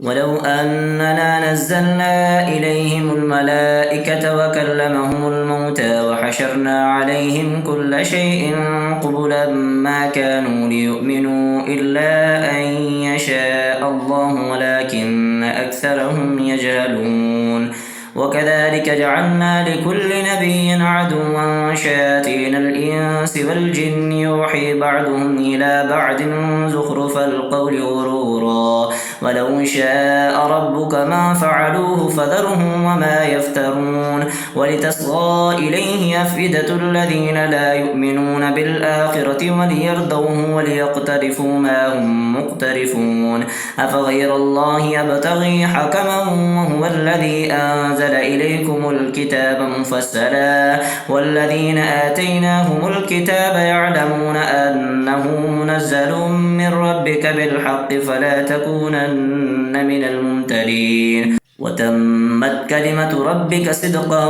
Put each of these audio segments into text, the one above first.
ولو أننا نزلنا إليهم الملائكة وكلمهم الموتى وحشرنا عليهم كل شيء قبلا ما كانوا ليؤمنوا إلا أن يشاء الله ولكن أكثرهم يجهلون وكذلك جعلنا لكل نبي عدوا شياطين الإنس والجن يوحي بعضهم إلى بعض زخرف القول غرورا ولو شاء ربك ما فعلوه فذرهم وما يفترون ولتصغى إليه أفئدة الذين لا يؤمنون بالآخرة وليرضوه وليقترفوا ما هم مقترفون أفغير الله يبتغي حكما وهو الذي أنزل إليكم الكتاب مفصلا والذين آتيناهم الكتاب يعلمون أنه منزل من ربك بالحق فلا تكونن من الممترين وتمت كلمة ربك صدقا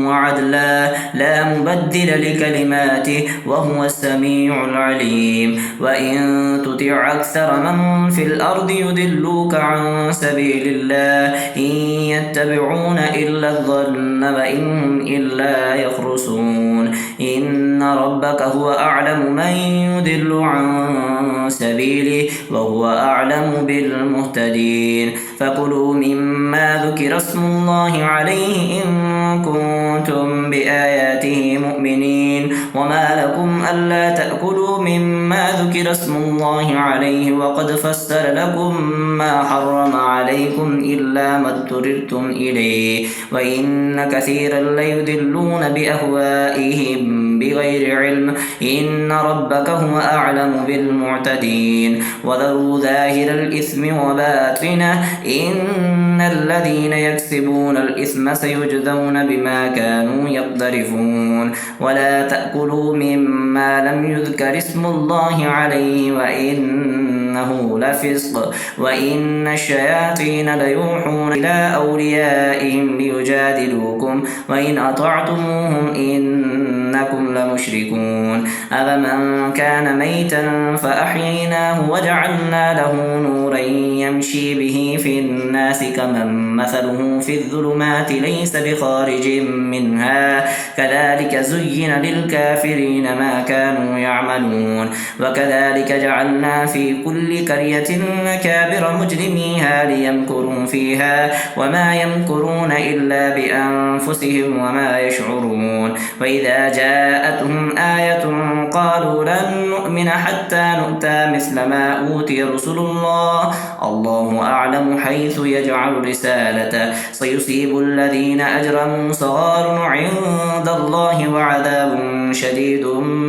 وعدلا لا مبدل لكلماته وهو السميع العليم وإن تطع أكثر من في الأرض يضلوك عن سبيل الله إن يتبعون إلا الظن وإن إلا يخرصون إن ربك هو أعلم من يضل عن سبيله وهو أعلم بالمهتدين فكلوا مما ذكر اسم الله عليه إن كنتم بآياته مؤمنين وما لكم ألا تأكلوا مما ذكر اسم الله عليه وقد فسر لكم ما حرم عليكم إلا ما اضطررتم إليه وإن كثيرا ليضلون بأهوائهم بغير علم إن ربك هو أعلم بالمعتدين وذروا ظاهر الإثم وباطنه إن الذين يكسبون الإثم سيجزون بما كانوا يقترفون ولا تأكلوا مما لم يذكر اسم الله عليه وإنه لفسق وإن الشياطين ليوحون إلى أوليائهم ليجادلوكم وإن أطعتموهم إنكم لمشركون أفمن كان ميتا فأحييناه وجعلنا له نورا يمشي به في الناس كمن مثله في الظلمات ليس بخارج منها كذلك زين للكافرين ما كانوا يعملون وكذلك جعلنا في كل قرية مكابر مجرميها ليمكروا فيها وما يمكرون إلا بأنفسهم وما يشعرون وإذا جاءتهم آية قالوا لن نؤمن حتى نؤتى مثل ما أوتي رسل الله أعلم حيث يجعل رسالته سيصيب الذين أجرموا صغار عند الله وعذاب شديد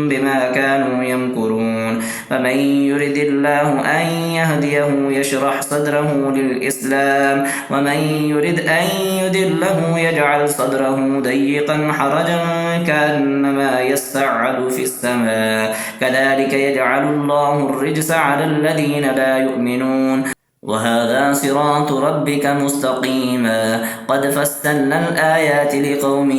بما كانوا يمكرون فمن يرد الله أن يهديه يشرح صدره للإسلام ومن يرد أن يضله يجعل صدره ضيقا حرجا كأنما يصعد في السماء كذلك يجعل الله الرجس على الذين لا يؤمنون وهذا صراط ربك مستقيما قد فصلنا الآيات لقوم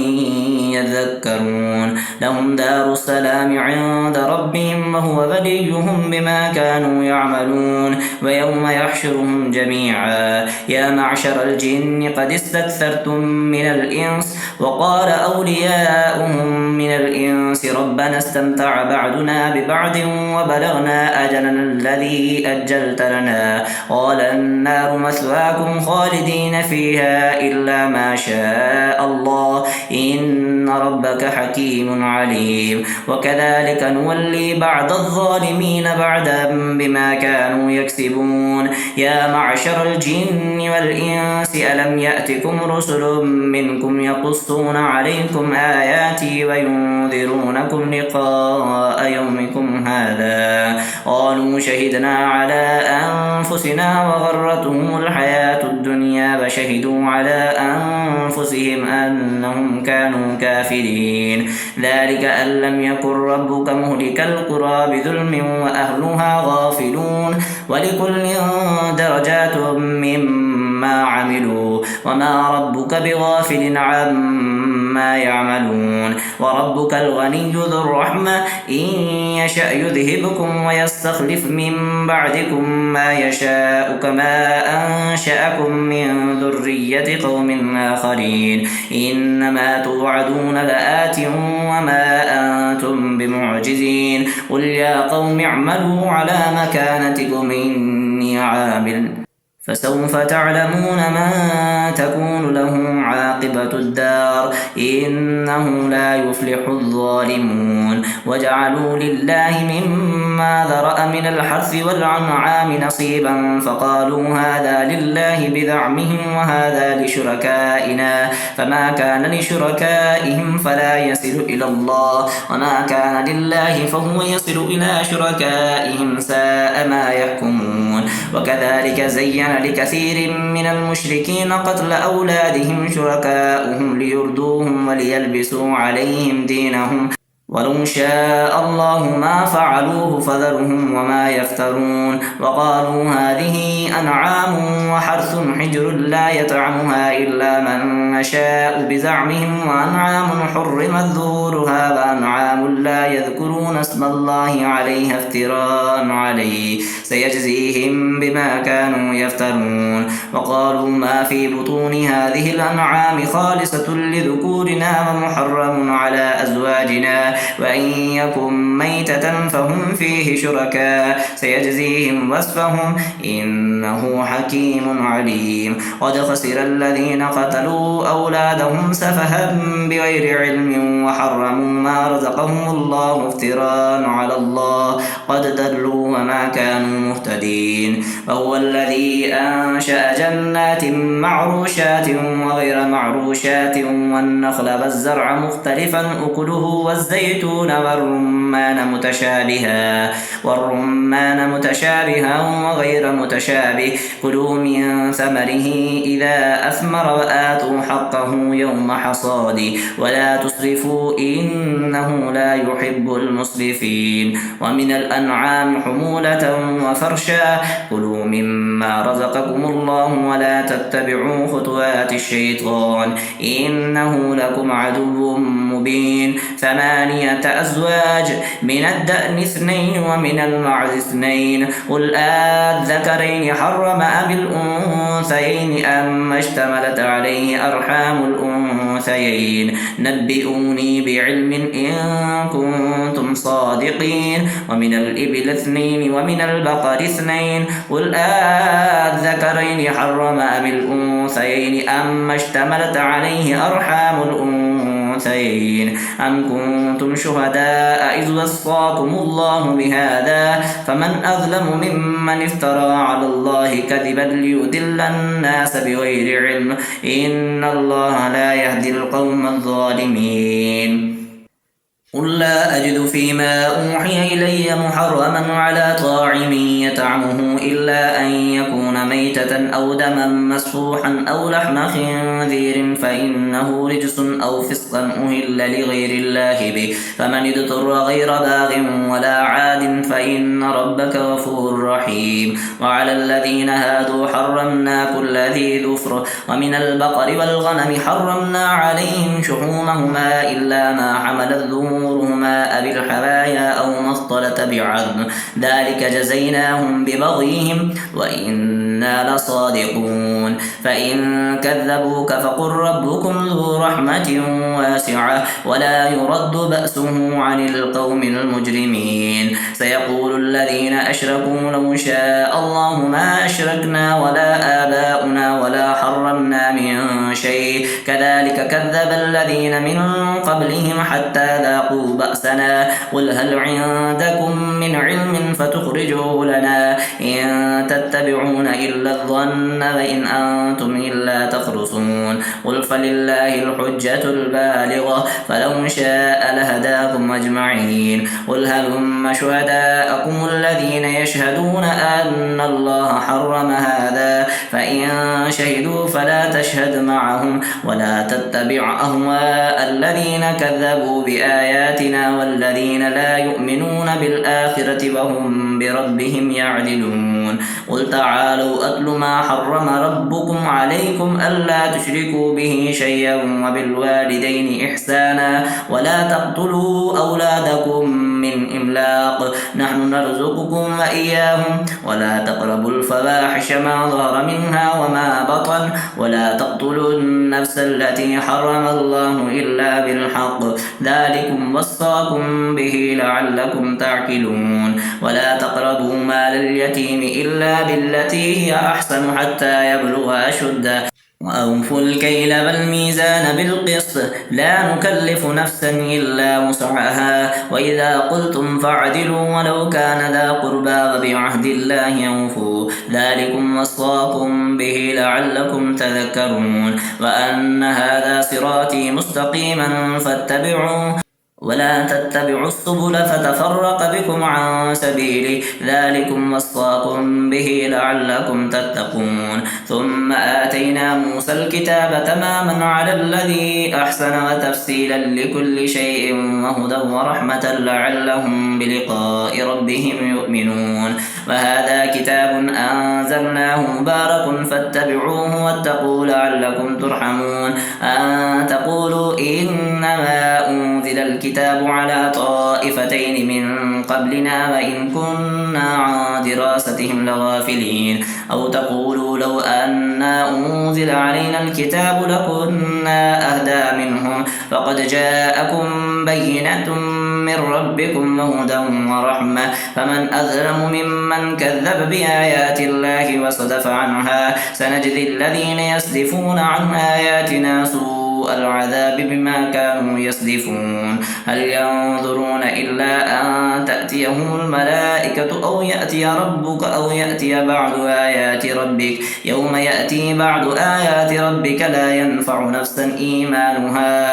يذكرون لهم دار السلام عند ربهم وهو وليهم بما كانوا يعملون ويوم يحشرهم جميعا يا معشر الجن قد استكثرتم من الإنس وقال أولياؤهم من الإنس ربنا استمتع بعضنا ببعض وبلغنا أجلنا الذي أجلت لنا قال النار مثواكم خالدين فيها إلا ما شاء الله إن ربك حكيم عليم وكذلك نولي بعض الظالمين بعدا بما كانوا يكسبون يا معشر الجن والإنس ألم يأتكم رسل منكم يقصون عليكم آياتي وينذرونكم لقاء يومكم هذا قالوا شهدنا على أنفسنا وغرتهم الحياة الدنيا وشهدوا على أنفسهم أنهم كانوا كافرين ذلك أن لم يكن ربك مهلك القرى بظلم وأهلها غافلون ولكل درجات مما عملوا وما ربك بغافل عما ما يعملون وربك الغني ذو الرحمة إن يشأ يذهبكم ويستخلف من بعدكم ما يشاء كما أنشأكم من ذرية قوم آخرين إنما توعدون لآت وما أنتم بمعجزين قل يا قوم اعملوا على مكانتكم إني عامل فسوف تعلمون من تكون له عاقبة الدار إنه لا يفلح الظالمون وجعلوا لله مما ذرأ من الحرث والأنعام نصيبا فقالوا هذا لله بزعمهم وهذا لشركائنا فما كان لشركائهم فلا يصل إلى الله وما كان لله فهو يصل إلى شركائهم ساء ما يحكمون وكذلك زين لكثير من المشركين قتل أولادهم شركاؤهم ليردوهم وليلبسوا عليهم دينهم ولو شاء الله ما فعلوه فذرهم وما يفترون وقالوا هذه أنعام وحرث حجر لا يطعمها إلا من نشاء بزعمهم وأنعام حرمت ظهورها وأنعام لا يذكرون اسم الله عليها افتراء عليه سيجزيهم بما كانوا يفترون وقالوا ما في بطون هذه الأنعام خالصة لذكورنا ومحرم على أزواجنا وإن يكن ميتة فهم فيه شركاء سيجزيهم وصفهم إنه حكيم عليم قد خسر الذين قتلوا أولادهم سفها بغير علم وحرموا ما رزقهم الله افتراء على الله قد ضلوا وما كانوا مهتدين وهو الذي أنشأ جنات معروشات وغير معروشات والنخل والزرع مختلفا أكله والزيتون والرمان متشابها وغير متشابه كلوا من ثمره إذا أثمر وآتوا حقه يوم حصاده ولا تسرفوا إنه لا يحب المسرفين ومن الأنعام حمولة وفرشا كلوا مما رزقكم الله ولا تتبعوا خطوات الشيطان إنه لكم عدو مبين 8 أزواج من الدأن 2 ومن المعز 2 قل الذكرين حرم أم الأنثيين أما اشتملت عليه أرحام الأنثيين نبئوني بعلم إن كنتم صادقين ومن الإبل 2 ومن البقر 2 قل الذكرين حرم أم الأنثيين أما اشتملت عليه أرحام الأنثيين أم كنتم شهداء إذ وصاكم الله بهذا فمن أظلم ممن افترى على الله كذبا ليضل الناس بغير علم إن الله لا يهدي القوم الظالمين قل لا أجد فيما أوحي إلي محرما على طاعم يطعمه إلا أن يكون ميتة أو دما مسفوحا أو لحم خنزير فإنه رجس أو فسقا أهل لغير الله به فمن اضطر غير باغ ولا عاد فإن ربك غفور رحيم وعلى الذين هادوا حرمنا كل ذي ظفر ومن البقر والغنم حرمنا عليهم شحومهما إلا ما حملت ظهورهما أو الحوايا أو ما اختلط بعظم ذلك جزيناهم ببغيهم وإنا لصادقون فإن كذبوك فقل ربكم ذو رحمة واسعة ولا يرد بأسه عن القوم المجرمين سيقول الذين أشركوا لو شاء الله ما أشركنا ولا آباؤنا ولا حرمنا من شيء كذلك كذب الذين من قبلهم حتى ذاقوا بأسنا قل هل عندكم من علم فتخرجوه لنا إن تتبعون إلا الظن وإن أنتم إلا تخرصون قل فلله الحجة البالغة فلو شاء لهداكم أجمعين قل هلم شهداءكم الذين يشهدون أن الله حرم هذا فإن شهدوا فلا تشهد معهم ولا تتبع أهواء الذين كذبوا بآياتنا والذين لا يؤمنون بالآخرة وهم بربهم يعدلون قل تعالوا أتل ما حرم ربكم عليكم ألا تشركوا به شيئا وبالوالدين إحسانا ولا تقتلوا أولادكم من إملاق نحن نرزقكم وإياهم ولا تقربوا الفواحش ما ظهر منها وما بطن ولا تقتلوا النفس التي حرم الله إلا بالحق ذلكم وصاكم به لعلكم تعقلون ولا تقربوا مال اليتيم إلا بالتي هي أحسن حتى يبلغ أشده وأوفوا الكيل والميزان بالقسط لا نكلف نفسا إلا وسعها وإذا قلتم فاعدلوا ولو كان ذا قربى وبعهد الله أوفوا ذلكم وصاكم به لعلكم تذكرون وأن هذا صراطي مستقيما فاتبعوه ولا تتبعوا السبل فتفرق بكم عن سبيله ذلكم وصاكم به لعلكم تتقون ثم آتينا موسى الكتاب تماما على الذي أحسن وتفصيلا لكل شيء وهدى ورحمة لعلهم بلقاء ربهم يؤمنون وهذا كتاب أنزلناه مبارك فاتبعوه واتقوا لعلكم ترحمون أن تقولوا إنما أنزل الكتاب على طائفتين من قبلنا وإن كنا عن دراستهم لغافلين أو تقولوا لو أنا أنزل علينا الكتاب لكنا أهدى منهم فقد جاءكم بينة من ربكم وهدى ورحمة فمن أظلم ممن كذب بآيات الله وصدف عنها سنجزي الذين يصدفون عن آياتنا سوء العذاب بما كانوا يصدفون هل ينظرون إلا أن تأتيهم الملائكة أو يأتي ربك أو يأتي بعض آيات ربك يوم يأتي بعض آيات ربك لا ينفع نفسا إيمانها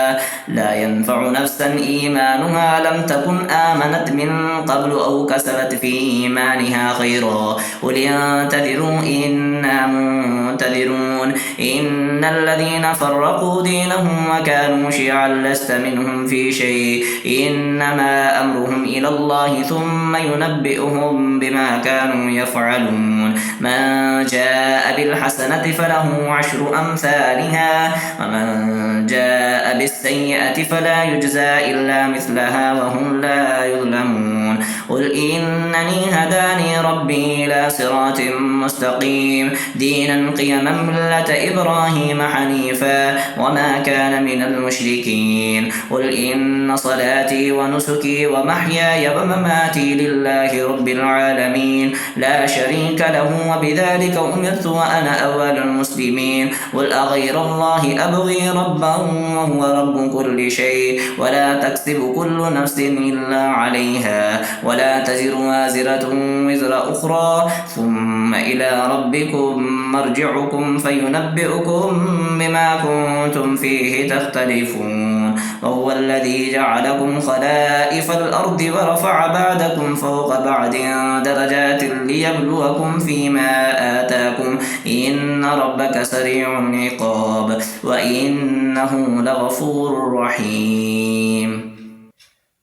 لم تكن آمنت من قبل أو كسبت في إيمانها خيرا قل انتظروا إنا منتظرون إن الذين فرقوا دينهم وكانوا شيعا لست منهم في شيء إنما أمرهم إلى الله ثم ينبئهم بما كانوا يفعلون من جاء بالحسنة فله 10 أمثالها ومن جاء بالسيئة فلا يجزى إلا مثلها وهم لا يظلمون قل إنني هداني ربي إلى صراط مستقيم دينا قيما ملة إبراهيم حنيفا وما كان من المشركين قل إن صلاتي ونسكي ومحياي ومماتي لله رب العالمين لا شريك له وبذلك أمرت وأنا أول المسلمين قل أغير الله أبغي ربا وهو رب كل شيء ولا تكسب كل نفس إلا عليها ولا تزر وازرة وزر أخرى ثم إلى ربكم مرجعكم فينبئكم بما كنتم فيه تختلفون وهو الذي جعلكم خلائف الأرض ورفع بعدكم فوق بعد درجات ليبلوكم فيما آتاكم إن ربك سريع العقاب وإنه لغفور رحيم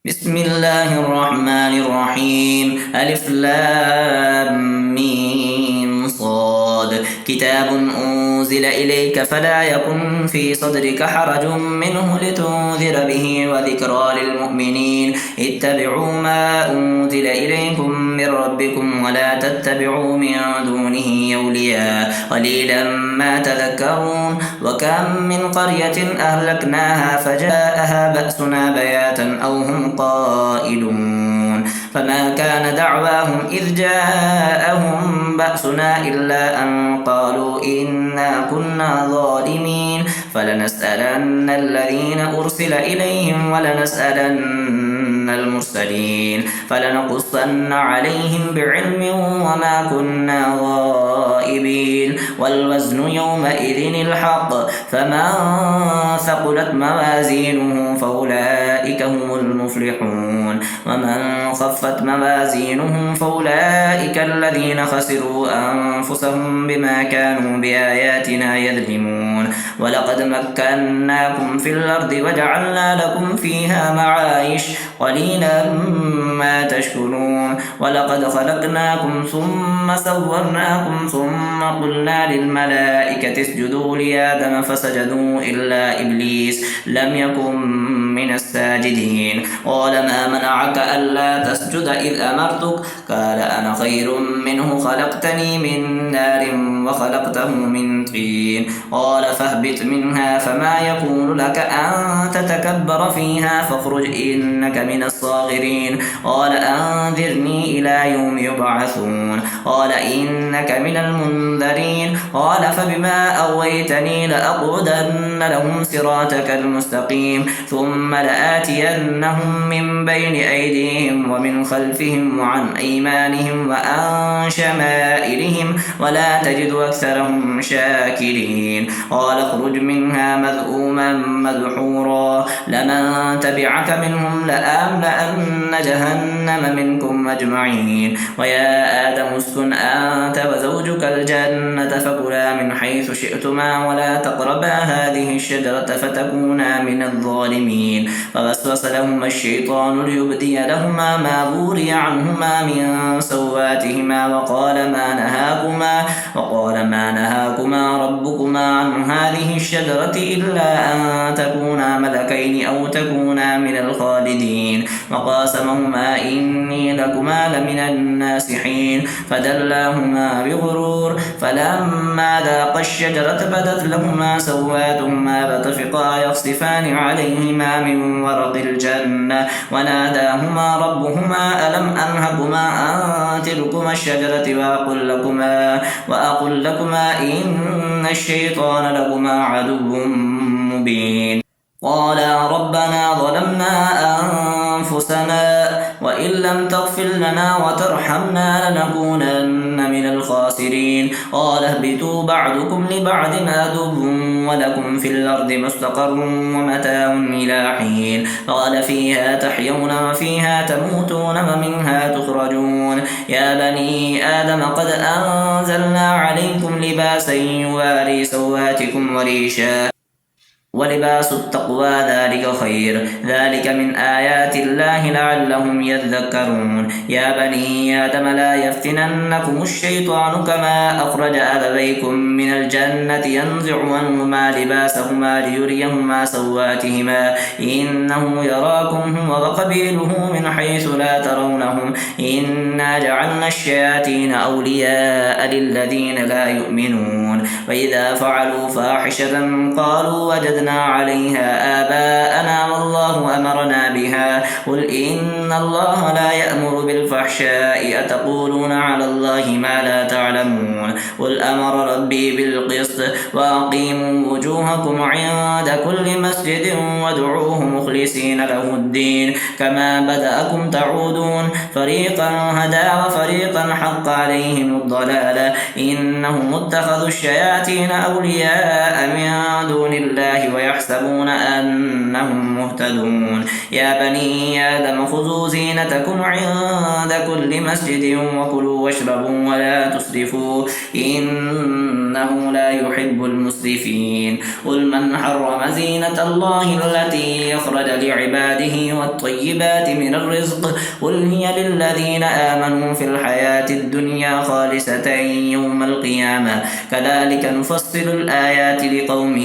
بسم الله الرحمن الرحيم ألف لام ميم صاد كتاب أنزل إليك فلا يكن في صدرك حرج منه لتنذر به وذكرى للمؤمنين اتبعوا ما أنزل إليكم من ربكم ولا تتبعوا من دونه أولياء قليلا ما تذكرون وكم من قرية أهلكناها فجاءها بأسنا بياتا أو هم قائلون فما كان دعواهم إذ جاءهم بأسنا إلا أن قالوا إنا كنا ظالمين فلنسألن الذين أرسل إليهم ولنسألن المرسلين فلنقص لنقصن عليهم بعلم وما كنا غائبين والوزن يومئذ الحق فمن ثقلت موازينه فأولئك هم المفلحون ومن خفت موازينه فأولئك الذين خسروا أنفسهم بما كانوا بآياتنا يظلمون ولقد مكناكم في الأرض وجعلنا لكم فيها معايش قليلا ما تشكرون ولقد خلقناكم ثم صورناكم ثم قلنا للملائكة اسجدوا لآدم فسجدوا إلا إبليس لم يكن من الساجدين قال ما منعك ألا تسجد إذ أمرتك قال أنا خير منه خلقتني من نار وخلقته من طين قال فاهبط منها فما يكون لك أن تتكبر فيها فاخرج إنك من الصاغرين قال أنذرني إلى يوم يبعثون قال إنك من المنذرين قال فبما أغويتني لأقعدن لهم صراطك المستقيم ثم لآتينهم من بين أيديهم ومن خلفهم وعن أيمانهم وعن شمائلهم ولا تجد أكثرهم شاكرين قال اخرج منها مذءوما مدحورا لمن تبعك منهم لأملأن جهنم منكم أجمعين ويا آدم اسكن أنت وزوجك الجنة فكلا من حيث شئتما ولا تقربا هذه الشجرة فتكونا من الظالمين فوسوس لهما الشيطان ليبدي لهما ما بوري عنهما من سواتهما وقال ما نهاكما ربكما عن هذه الشجرة إلا أن تكونا ملكين أو تكونا من الخالدين وقاسمهما إني لكما لمن الناصحين فدلاهما بغرور فلما ذاقا الشجرة بدت لهما سواتهما فطفقا يخصفان عليهما من ورق الجنة وناداهما ربهما ألم أنهكما عن تلكما الشجرة وأقل لكما إن الشيطان لكما عدو مبين قالا ربنا ظلمنا أنفسنا وإن لم تغفر لنا وترحمنا لنكونن من الخاسرين قال اهبطوا بعضكم لبعض عدو ولكم في الأرض مستقر ومتاع إلى حين قال فيها تحيون وفيها تموتون ومنها تخرجون يا بني آدم قد أنزلنا عليكم لباسا يواري سواتكم وريشا ولباس التقوى ذلك خير ذلك من آيات الله لعلهم يذكرون يا بني آدم لا يفتننكم الشيطان كما أخرج أبويكم من الجنة ينزع عنهما لباسهما ليريهما سواتهما إنه يراكم هو وقبيله من حيث لا ترونهم إنا جعلنا الشياطين أولياء للذين لا يؤمنون وإذا فعلوا فاحشة قالوا وجدنا عليها آباءنا والله أمرنا بها قل إن الله لا يأمر بالفحشاء أتقولون على الله ما لا تعلمون قل أمر ربي بالقسط وأقيموا وجوهكم عند كل مسجد وادعوه مخلصين له الدين كما بدأكم تعودون فريقا هدى وفريقا حق عليهم الضلالة إنهم اتخذوا الشياطين أولياء من دون الله ويحسبون أنهم مهتدون يا بني آدم خذوا زينتكم عند كل مسجد وكلوا واشربوا ولا تسرفوا إنه لا يحب المسرفين قل من حرم زينة الله التي أخرج لعباده والطيبات من الرزق قل هي للذين آمنوا في الحياة الدنيا خالصة يوم القيامة كذلك نفصل الآيات لقوم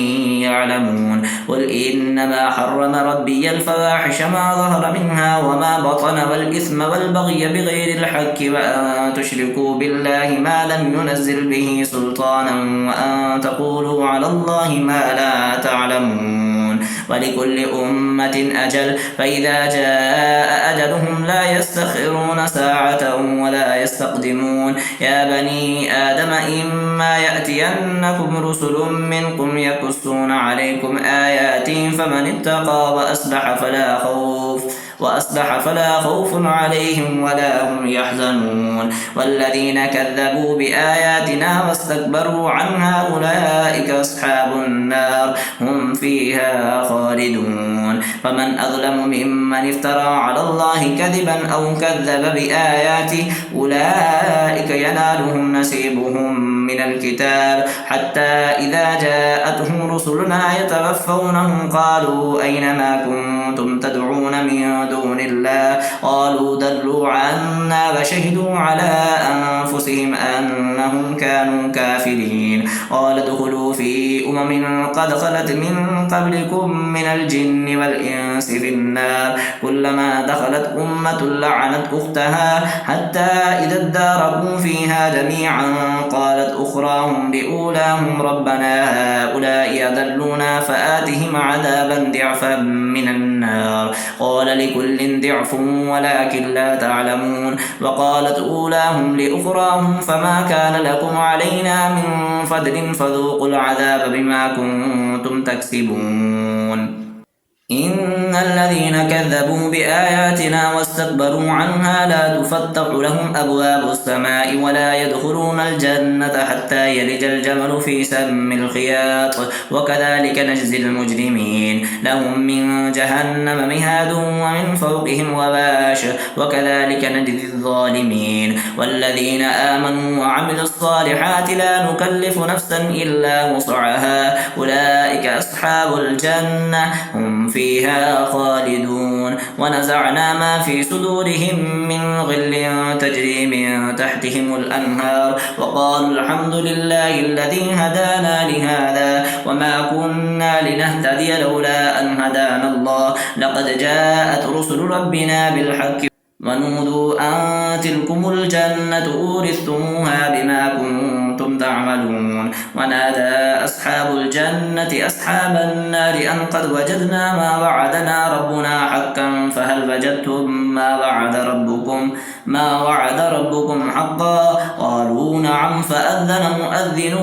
يعلمون قل إنما حرم ربي الفواحش ما ظهر منها وما بطن والإثم والبغي بغير الحق وأن تشركوا بالله ما لم ينزل به سلطانا وأن تقولوا على الله ما لا تعلمون ولكل أمة أجل فإذا جاء أجلهم لا يستخرون ساعة ولا يستقدمون يا بني آدم إما يأتينكم رسل منكم يقصون عليكم آياتي فمن اتقى وأصلح وأصبح فلا خوف عليهم ولا هم يحزنون والذين كذبوا بآياتنا واستكبروا عنها أولئك أصحاب النار هم فيها خالدون فمن أظلم ممن افترى على الله كذبا أو كذب بآياته أولئك ينالهم نصيبهم من الكتاب حتى إذا جاءتهم رسلنا يتوفونهم قالوا أين ما كنتم تدعون من دون الله قالوا ضلوا عنا وشهدوا على أنفسهم أنهم كانوا كافرين قال ادخلوا في قد خلت من قبلكم من الجن والإنس في النار كلما دخلت أمة لعنت أختها حتى إذا اداركوا فيها جميعا قالت أخراهم لأولاهم ربنا هؤلاء أضلونا فآتهم عذابا ضعفا من النار قال لكل ضعف ولكن لا تعلمون وقالت أولاهم لأخراهم فما كان لكم علينا من فضل فذوقوا العذاب بما كنتم تكسبون إن الذين كذبوا بآياتنا واستكبروا عنها لا تفتح لهم أبواب السماء ولا يدخلون الجنة حتى يلج الجمل في سم الخياط وكذلك نجزي المجرمين لهم من جهنم مهاد ومن فوقهم غواش وكذلك نجزي الظالمين والذين آمنوا وعملوا الصالحات لا نكلف نفسا إلا وسعها أولئك أصحاب الجنة هم فيها خالدون ونزعنا ما في صدورهم من غل تجري من تحتهم الأنهار وقالوا الحمد لله الذي هدانا لهذا وما كنا لنهتدي لولا أن هدانا الله لقد جاءت رسل ربنا بالحق ونودوا أن تلكم الجنة أورثتموها بما كنتم تعملون ونادى أصحاب الجنة أصحاب النار أن قد وجدنا ما وعدنا ربنا حقا فهل وجدتم ما وعد ربكم حقا قالوا نعم فأذن مؤذن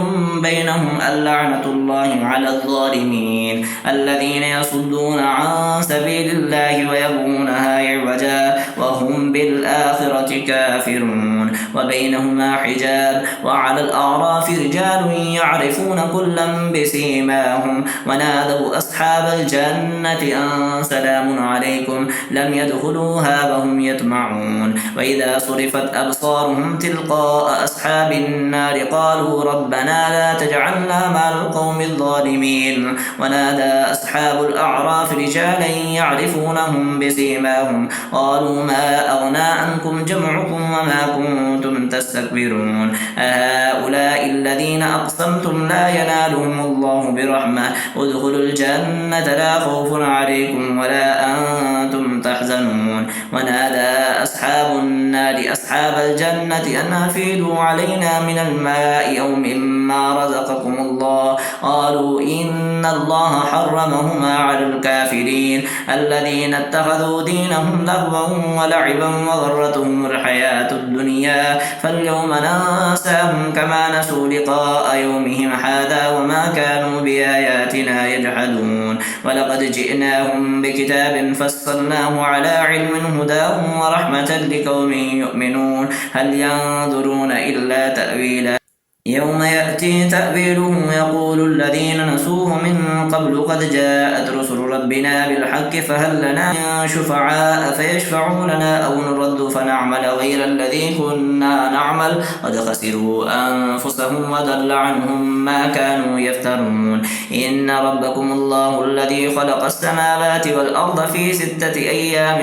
بينهم اللعنة الله على الظالمين الذين يصدون عن سبيل الله ويبغونها عوجا وهم بالآخرة كافرون وبينهما حجاب وعلى الأعراف رجال يعرفون كلا بسيماهم ونادوا أصحاب الجنة أن سلام عليكم لم يدخلوها وهم يطمعون وإذا صرفت أبصارهم تلقاء أصحاب النار قالوا ربنا لا تجعلنا مع القوم الظالمين ونادى أصحاب الأعراف رجالا يعرفونهم بسيماهم قالوا ما أغنى عنكم جمعكم وما كنتم تستكبرون أهؤلاء الذين أقسمتم لا ينالهم الله برحمة ادخلوا الجنة لا خوف عليكم ولا أنتم تحزنون ونادى أصحاب النار أصحاب الجنة أن أفيدوا علينا من الماء أو مما رزقكم الله قالوا إن الله حرمهما على الكافرين الذين اتخذوا دينهم لهوا ولعبا وغرتهم الحياة الدنيا فاليوم ننساهم كما نسوا لقاء يومهم هذا وما كانوا بآياتنا يجحدون ولقد جئناهم بكتاب فصلناه على علم هدى ورحمة لقوم يؤمنون هل ينظرون إلا تأويله يوم يأتي تأويله يقول الذين نسوه من قبل قد جاءت رسل ربنا بالحق فهل لنا من شفعاء فيشفعوا لنا أو نرد فنعمل غير الذي كنا نعمل قد خسروا أنفسهم وضل عنهم ما كانوا يفترون إن ربكم الله الذي خلق السماوات والأرض في 6 أيام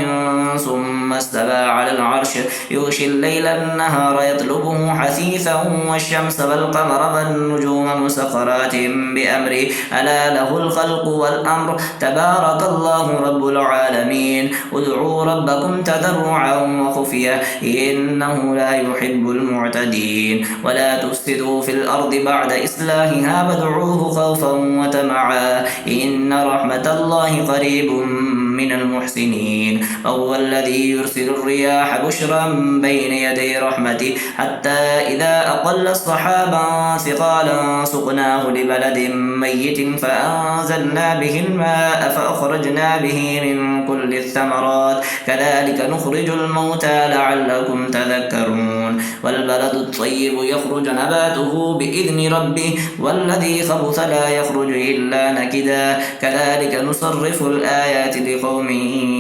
ثم استوى على العرش يغشي الليل النهار يطلبه حثيثا والشمس والقمر والنجوم مسخرات بأمره ألا له الخلق والأمر تبارك الله رب العالمين ادعوا ربكم تضرعا وخفية إنه لا يحب المعتدين ولا تفسدوا في الأرض بعد إصلاحها وادعوه خوفا وطمعا إن رحمة الله قريب من المحسنين. وهو الذي يرسل الرياح بشرا بين يدي رحمته حتى إذا أقل سحابا ثقالا سقناه لبلد ميت فأنزلنا به الماء فأخرجنا به من كل الثمرات كذلك نخرج الموتى لعلكم تذكرون. والبلد الطيب يخرج نباته بإذن ربه والذي خبث لا يخرج إلا نكدا كذلك نصرف الآيات لقوم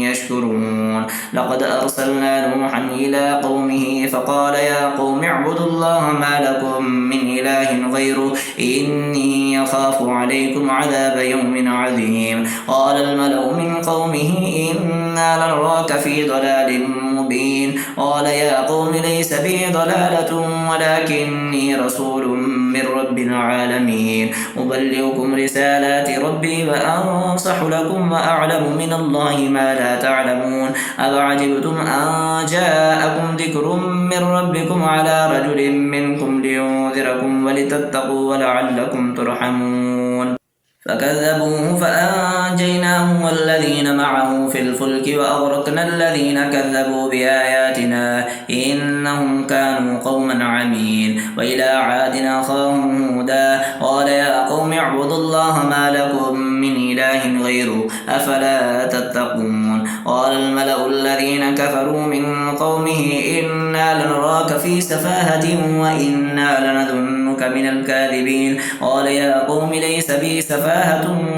يشكرون. لقد أرسلنا نوحا إلى قومه فقال يا قوم اعبدوا الله ما لكم من إله غيره إني أخاف عليكم عذاب يوم عظيم. قال الملأ من قومه إنا لنراك في ضلال مبين. قال يا قوم ليس بي ضلالة ولكني رسول من رب العالمين أبلغكم رسالات ربي وأنصح لكم وأعلم من الله ما لا تعلمون. أفعجبتم أن جاءكم ذكر من ربكم على رجل منكم لينذركم ولتتقوا ولعلكم ترحمون. فكذبوه فأنجيناه والذين معه في الفلك وأغرقنا الذين كذبوا بآياتنا إنهم كانوا قوما عمين. وإلى عاد أخاهم هودا قال يا قوم اعبدوا الله ما لكم من إله غيره أفلا تتقون. قال الملأ الذين كفروا من قومه إنا لنراك في سفاهة وإنا لنظنك من الكاذبين. قال يا قوم ليس بي سفاهة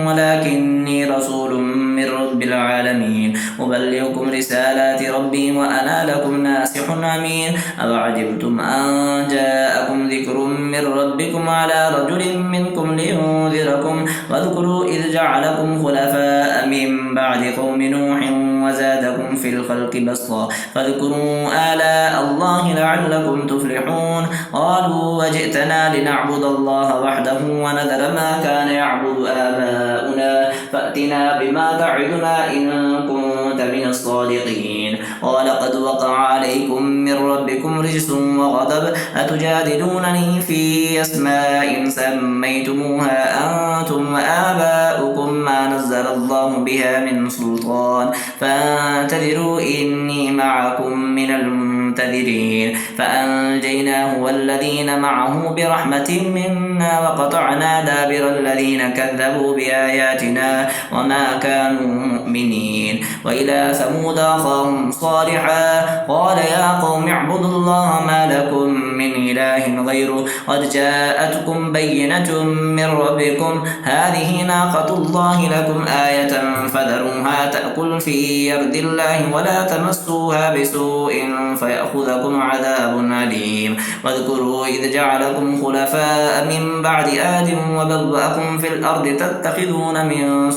ولكني رسول من رب العالمين أبلغكم رسالات ربي وأنا لكم ناصح أمين. أفعجبتم أن جاءكم ذكر من ربكم على رجل منكم لينذركم واذكروا إذ جعلكم خلفاء من بعد قوم نوح وزادكم في الخلق بسطا فاذكروا آلاء الله لعلكم تفلحون. قالوا وجئتنا لنعبد الله وحده ونذر ما كان يعبد آباؤنا فأتنا بما تعدنا إن كنت من الصادقين. قال قد وقع عليكم من ربكم رجس وغضب أتجادلونني في أسماء سميتموها أنتم وآباؤكم ما نزل الله بها من سلطان فانتظروا إني معكم من المنتظرين. فأنجيناه والذين معه برحمة منا وقطعنا دابر الذين كذبوا بآياتنا وما كانوا مؤمنين. وإلى ثمود أخاهم صالحا قال يا قوم اعبدوا الله ما لكم من إله غيره قد جاءتكم بينة من ربكم هذه ناقة الله لكم آية فذروها تأكل في أرض الله ولا تمسوها بسوء فيأخذكم عذاب أليم. واذكروا إذ جعلكم خلفاء من بعد آد وبوأكم في الأرض تتخذون من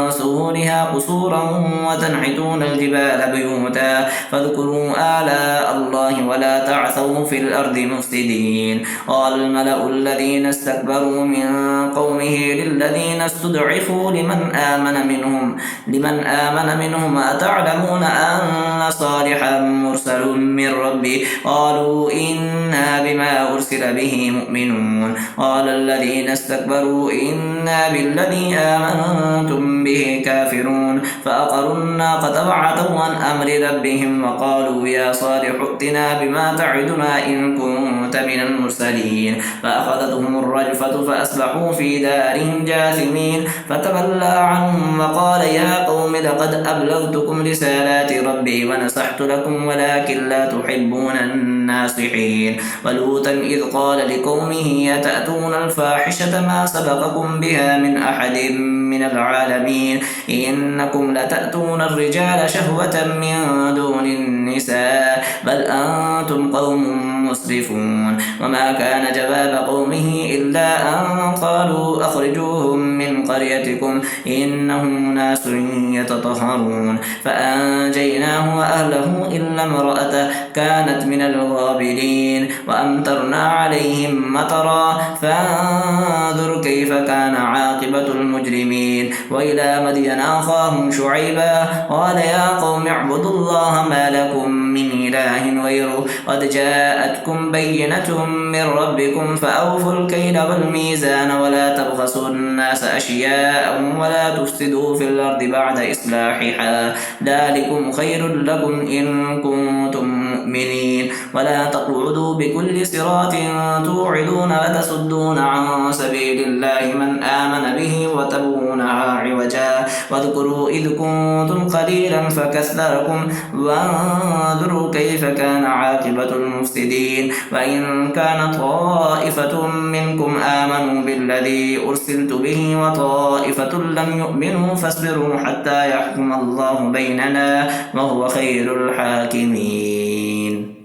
سهولها قصورا وتنحتون الجبال بيوتا فاذكروا آلاء الله ولا تعثوا في الأرض مفسدين. قال الملأ الذين استكبروا من قومه للذين استضعفوا لمن آمن منهم أتعلمون أن صالحا مرسل من ربي قالوا إنا بما أرسل به مؤمنون. قال الذين استكبروا إنا بالذي آمنتم به كافرون. فأقروا الناقة وعتوا عن أمر ربهم وقالوا يا صالح ائتنا بما تعدنا إن كنت من المرسلين. فأخذتهم الرجفة فأصبحوا في دارهم جاثمين. فتولى عنهم وقال يا قوم لقد أبلغتكم رسالات ربي ونصحت لكم ولكن لا تحبون الناصحين. ولوطا إذ قال لقومه أتأتون الفاحشة ما سبقكم بها من أحد من العالمين إنكم لتأتون الرجال شهوة من دون النساء بل أنتم قوم مسرفون. وما كان جواب قومه إلا أن قالوا أخرجوهم من قريتكم إنهم ناس يتطهرون. فأنجيناه وأهله إلا امرأته كانت من الغابرين وأمطرنا عليهم مطرا وانظر كيف كان عاقبة المجرمين. وإلى مدين أخاهم شعيبا قال يا قوم اعبدوا الله ما لكم من إله غيره قد جاءتكم بينة من ربكم فأوفوا الكيل والميزان ولا تبخسوا الناس أشياءهم ولا تفسدوا في الأرض بعد إصلاحها ذلكم خير لكم إن كنتم مؤمنين. ولا تقعدوا بكل صراط توعدون وتصدون عن سبيل الله من آمن به وتبغونها عوجا واذكروا إذ كنتم قليلا فكثركم وانظروا كيف كان عاقبة المفسدين. وإن كان طائفة منكم آمنوا بالذي أرسلت به وطائفة لم يؤمنوا فاصبروا حتى يحكم الله بيننا وهو خير الحاكمين.